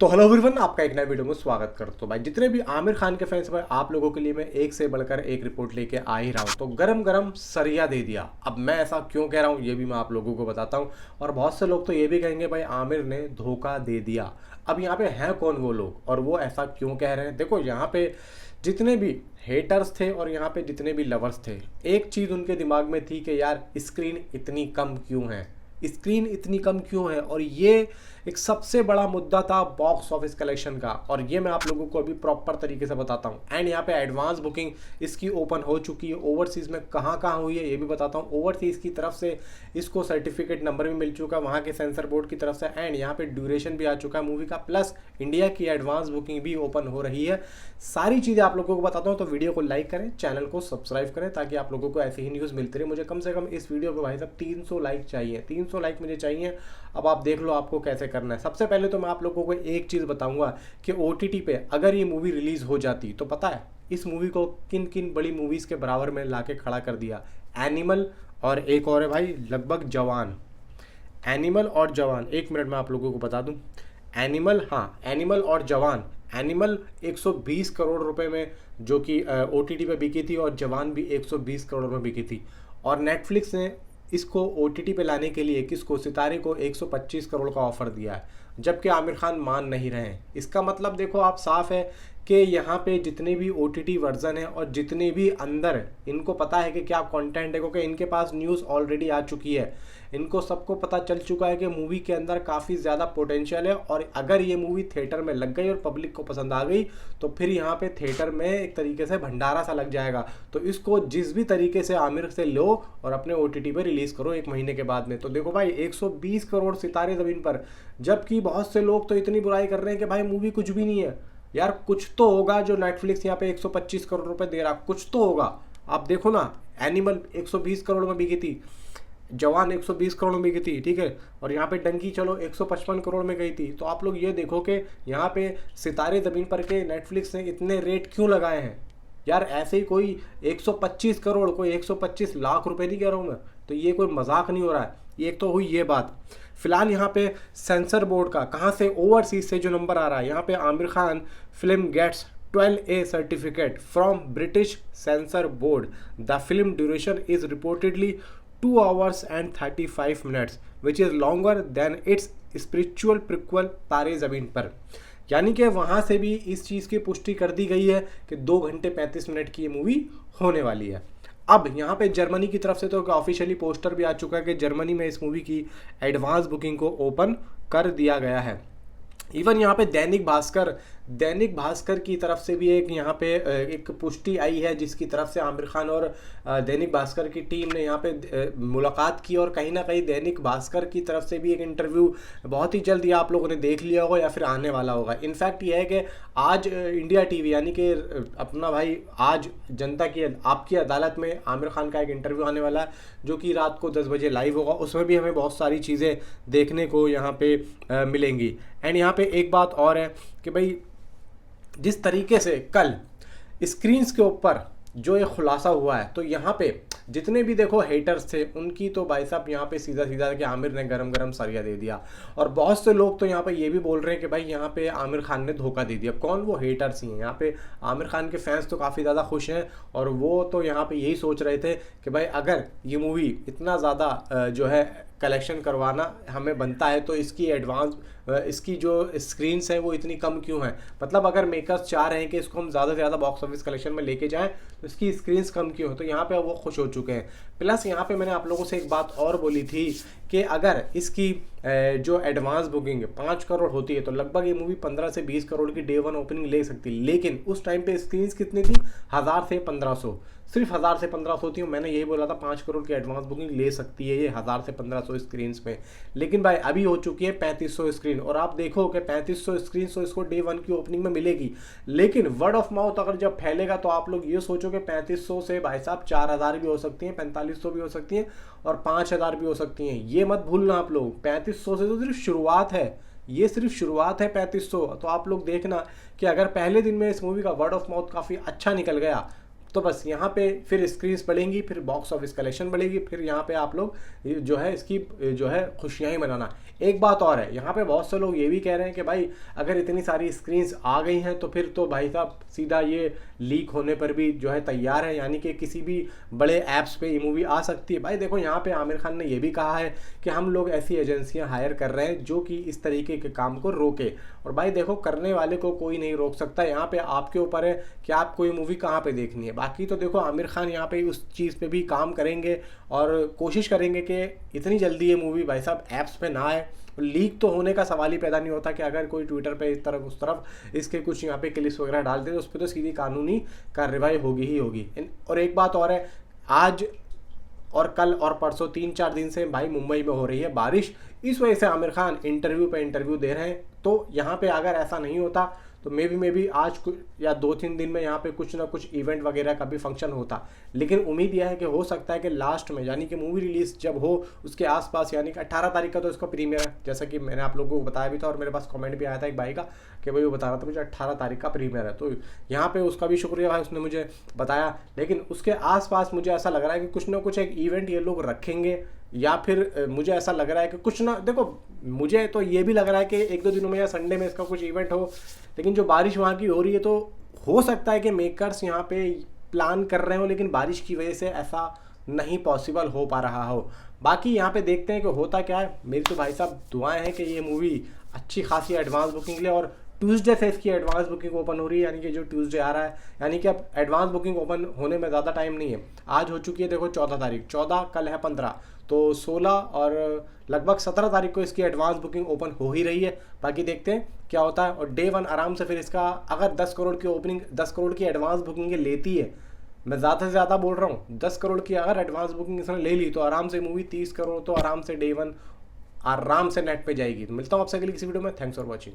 तो hello everyone, आपका एक नए वीडियो में स्वागत करता हूँ। भाई जितने भी आमिर खान के फैंस भाई, आप लोगों के लिए मैं एक से बढ़कर एक रिपोर्ट लेके आ ही रहा हूँ। तो गरम गरम सरिया दे दिया। अब मैं ऐसा क्यों कह रहा हूँ ये भी मैं आप लोगों को बताता हूँ। और बहुत से लोग तो ये भी कहेंगे भाई आमिर ने धोखा दे दिया। अब यहाँ पे हैं कौन वो लोग और वो ऐसा क्यों कह रहे हैं? देखो यहाँ पे जितने भी हेटर्स थे और यहाँ पे जितने भी लवर्स थे, एक चीज़ उनके दिमाग में थी कि यार स्क्रीन इतनी कम क्यों है, स्क्रीन इतनी कम क्यों है। और ये एक सबसे बड़ा मुद्दा था बॉक्स ऑफिस कलेक्शन का, और ये मैं आप लोगों को अभी प्रॉपर तरीके से बताता हूँ। एंड यहाँ पे एडवांस बुकिंग इसकी ओपन हो चुकी है, ओवरसीज़ में कहाँ कहाँ हुई है ये भी बताता हूँ। ओवरसीज़ की तरफ से इसको सर्टिफिकेट नंबर भी मिल चुका है वहाँ के सेंसर बोर्ड की तरफ से, एंड यहाँ पे ड्यूरेशन भी आ चुका है मूवी का, प्लस इंडिया की एडवांस बुकिंग भी ओपन हो रही है। सारी चीज़ें आप लोगों को बताता हूँ, तो वीडियो को लाइक करें, चैनल को सब्सक्राइब करें, ताकि आप लोगों को ऐसी ही न्यूज़ मिलती रहे। मुझे कम से कम इस वीडियो पे भाई साहब 300 लाइक चाहिए, 300 लाइक मुझे चाहिए। अब आप देख लो आपको कैसे करना है। सबसे पहले तो मैं आप लोगों को एक चीज़ बताऊंगा कि OTT पे अगर ये मूवी रिलीज़ हो जाती तो पता है इस मूवी को किन किन बड़ी मूवीज़ के बराबर में लाके खड़ा कर दिया। एनिमल और एक और है भाई लगभग जवान। एनिमल और जवान, एक मिनट में आप लोगों को बता दूं। एनिमल, हाँ एनिमल और जवान। एनिमल 120 करोड़ रुपए में जो कि OTT पे बिकी थी, और जवान भी 120 करोड़ में बिकी थी। और नेटफ्लिक्स ने इसको OTT पे लाने के लिए किसको, सितारे को 125 करोड़ का ऑफर दिया है, जबकि आमिर खान मान नहीं रहे हैं। इसका मतलब देखो आप साफ है कि यहाँ पे जितने भी OTT वर्जन है और जितने भी अंदर इनको पता है कि क्या कंटेंट है, क्योंकि इनके पास न्यूज़ ऑलरेडी आ चुकी है। इनको सबको पता चल चुका है कि मूवी के अंदर काफ़ी ज़्यादा पोटेंशियल है, और अगर ये मूवी थिएटर में लग गई और पब्लिक को पसंद आ गई तो फिर यहाँ पे थिएटर में एक तरीके से भंडारा सा लग जाएगा। तो इसको जिस भी तरीके से आमिर से लो और अपने OTT पे रिलीज़ करो 1 महीने के बाद में। तो देखो भाई 120 करोड़ सितारे ज़मीन पर, जबकि बहुत से लोग तो इतनी बुराई कर रहे हैं कि भाई मूवी कुछ भी नहीं है। यार कुछ तो होगा जो नेटफ्लिक्स यहाँ पे 125 करोड़ रुपए दे रहा, कुछ तो होगा। आप देखो ना, एनिमल 120 करोड़ में बिकी थी, जवान 120 करोड़ में गई थी, ठीक है, और यहाँ पे डंकी चलो 155 करोड़ में गई थी। तो आप लोग ये देखो कि यहाँ पे सितारे ज़मीन पर के नेटफ्लिक्स ने इतने रेट क्यों लगाए हैं। यार ऐसे ही कोई 125 करोड़, कोई 125 लाख रुपए नहीं कह रहा हूँ मैं, तो ये कोई मजाक नहीं हो रहा है। ये एक तो हुई ये बात। फिलहाल यहाँ पे सेंसर बोर्ड का कहाँ से, ओवरसीज से जो नंबर आ रहा है, यहाँ पे Aamir Khan film gets 12A certificate from British censor board. The film duration is reportedly 2 hours and 35 minutes, which is longer than its spiritual prequel तारे ज़मीन पर। यानी कि वहाँ से भी इस चीज़ की पुष्टि कर दी गई है कि 2 घंटे 35 मिनट की ये मूवी होने वाली है। अब यहाँ पे जर्मनी की तरफ से तो ऑफिशियली पोस्टर भी आ चुका है कि जर्मनी में इस मूवी की एडवांस बुकिंग को ओपन कर दिया गया है। इवन यहाँ पे दैनिक भास्कर की तरफ से भी एक यहाँ पे एक पुष्टि आई है, जिसकी तरफ से आमिर खान और दैनिक भास्कर की टीम ने यहाँ पे मुलाकात की, और कहीं ना कहीं दैनिक भास्कर की तरफ से भी एक इंटरव्यू बहुत ही जल्द आप लोगों ने देख लिया होगा या फिर आने वाला होगा। इनफैक्ट ये है कि आज इंडिया TV यानी कि अपना भाई आज जनता की आपकी अदालत में आमिर खान का एक इंटरव्यू आने वाला है, जो कि रात को 10 बजे लाइव होगा। उसमें भी हमें बहुत सारी चीज़ें देखने को यहाँ पे मिलेंगी। एंड यहाँ पे एक बात और है कि भाई जिस तरीके से कल स्क्रीन्स के ऊपर जो ये खुलासा हुआ है, तो यहाँ पे जितने भी देखो हेटर्स थे उनकी तो भाई साहब यहाँ पे सीधा सीधा कि आमिर ने गरम गरम सरिया दे दिया। और बहुत से लोग तो यहाँ पे ये भी बोल रहे हैं कि भाई यहाँ पे आमिर खान ने धोखा दे दिया। कौन? वो हेटर्स ही हैं। यहाँ पे आमिर खान के फैंस तो काफ़ी ज़्यादा खुश हैं, और वो तो यहाँ पे यही सोच रहे थे कि भाई अगर ये मूवी इतना ज़्यादा जो है कलेक्शन करवाना हमें बनता है, तो इसकी एडवांस इसकी जो स्क्रीन्स हैं वो इतनी कम क्यों है। मतलब अगर मेकर्स चाह रहे हैं कि इसको हम ज़्यादा से ज़्यादा बॉक्स ऑफिस कलेक्शन में लेके जाएं, तो इसकी स्क्रीन्स कम क्यों हो, तो यहाँ पे वो खुश हो चुके हैं। प्लस यहाँ पे मैंने आप लोगों से एक बात और बोली थी कि अगर इसकी जो एडवांस बुकिंग 5 करोड़ होती है तो लगभग ये मूवी 15 से 20 करोड़ की डे 1 ओपनिंग ले सकती है। लेकिन उस टाइम पे स्क्रीन्स कितनी थी? 1000 से 1500, सिर्फ 1000 से 1500 होती है। मैंने यही बोला था 5 करोड़ की एडवांस बुकिंग ले सकती है ये 1000 से 1500 स्क्रीन में। लेकिन भाई अभी हो चुकी है 3500 स्क्रीन, और आप देखो कि 3500 स्क्रीन तो इसको डे 1 की ओपनिंग में मिलेगी। लेकिन वर्ड ऑफ माउथ अगर जब फैलेगा तो आप लोग ये सोचो कि 3500 से भाई साहब 4000 भी हो सकती हैं, 4500 भी हो सकती हैं, और 5000 भी हो सकती हैं। ये मत भूलना आप लोग, 3500 से तो सिर्फ शुरुआत है, ये सिर्फ शुरुआत है 3500। तो आप लोग देखना कि अगर पहले दिन में इस मूवी का वर्ड ऑफ माउथ काफ़ी अच्छा निकल गया, तो बस यहाँ पे फिर स्क्रीन्स बढ़ेंगी, फिर बॉक्स ऑफिस कलेक्शन बढ़ेगी, फिर यहाँ पे आप लोग जो है इसकी जो है खुशियाँ ही मनाना। एक बात और है, यहाँ पे बहुत से लोग ये भी कह रहे हैं कि भाई अगर इतनी सारी स्क्रीन्स आ गई हैं तो फिर तो भाई साहब सीधा ये लीक होने पर भी जो है तैयार है, यानी कि किसी भी बड़े ऐप्स पे ये मूवी आ सकती है। भाई देखो यहाँ पे आमिर खान ने ये भी कहा है कि हम लोग ऐसी एजेंसियां हायर कर रहे हैं जो कि इस तरीके के काम को रोके, और भाई देखो करने वाले को कोई नहीं रोक सकता। यहाँ पे आपके ऊपर है कि आप कोई मूवी कहाँ पे देखनी है। बाकी तो देखो आमिर खान यहाँ पे उस चीज़ पे भी काम करेंगे और कोशिश करेंगे कि इतनी जल्दी ये मूवी भाई साहब ऐप्स पे ना आए। लीक तो होने का सवाल ही पैदा नहीं होता कि अगर कोई ट्विटर पे इस तरफ उस तरफ इसके कुछ यहाँ पे क्लिप्स वगैरह डाल दे तो उस पर तो सीधी कानूनी कार्रवाई होगी ही होगी। और एक बात और है, आज और कल और परसों 3-4 दिन से भाई मुंबई में हो रही है बारिश, इस वजह से आमिर खान इंटरव्यू पे इंटरव्यू दे रहे हैं। तो यहाँ पे अगर ऐसा नहीं होता तो मे बी आज या 2-3 दिन में यहाँ पे कुछ ना कुछ इवेंट वगैरह का भी फंक्शन होता। लेकिन उम्मीद यह है कि हो सकता है कि लास्ट में, यानी कि मूवी रिलीज जब हो उसके आसपास, यानी कि 18 तारीख का तो इसका प्रीमियर है, जैसा कि मैंने आप लोगों को बताया भी था और मेरे पास कमेंट भी आया था एक भाई का कि भाई वो बता रहा था मुझे 18 तारीख का प्रीमियर है। तो यहाँ पे उसका भी शुक्रिया भाई, उसने मुझे बताया। लेकिन उसके आसपास मुझे ऐसा लग रहा है कि कुछ ना कुछ एक इवेंट ये लोग रखेंगे, या फिर मुझे ऐसा लग रहा है कि कुछ ना, देखो मुझे तो ये भी लग रहा है कि 1-2 दिनों में या संडे में इसका कुछ इवेंट हो। लेकिन जो बारिश वहाँ की हो रही है तो हो सकता है कि मेकर्स यहाँ पे प्लान कर रहे हो लेकिन बारिश की वजह से ऐसा नहीं पॉसिबल हो पा रहा हो। बाकी यहाँ पे देखते हैं कि होता क्या है। मेरी तो भाई साहब दुआएं हैं कि ये मूवी अच्छी खासी एडवांस बुकिंग ले, और ट्यूसडे से इसकी एडवांस बुकिंग ओपन हो रही है, यानी कि जो ट्यूसडे आ रहा है, यानी कि अब एडवांस बुकिंग ओपन होने में ज़्यादा टाइम नहीं है। आज हो चुकी है देखो 14 तारीख, 14 कल है 15, तो 16 और लगभग 17 तारीख को इसकी एडवांस बुकिंग ओपन हो ही रही है। बाकी देखते हैं क्या होता है। और डे 1 आराम से फिर इसका अगर 10 करोड़ की ओपनिंग, 10 करोड़ की एडवांस बुकिंग लेती है, मैं ज़्यादा से ज़्यादा बोल रहा हूँ 10 करोड़ की अगर एडवांस बुकिंग इसने ले ली तो आराम से मूवी 30 करोड़ तो आराम से डे 1 आराम से नेट पे जाएगी। तो मिलता हूँ आपसे अगली किसी वीडियो में। Thanks for watching.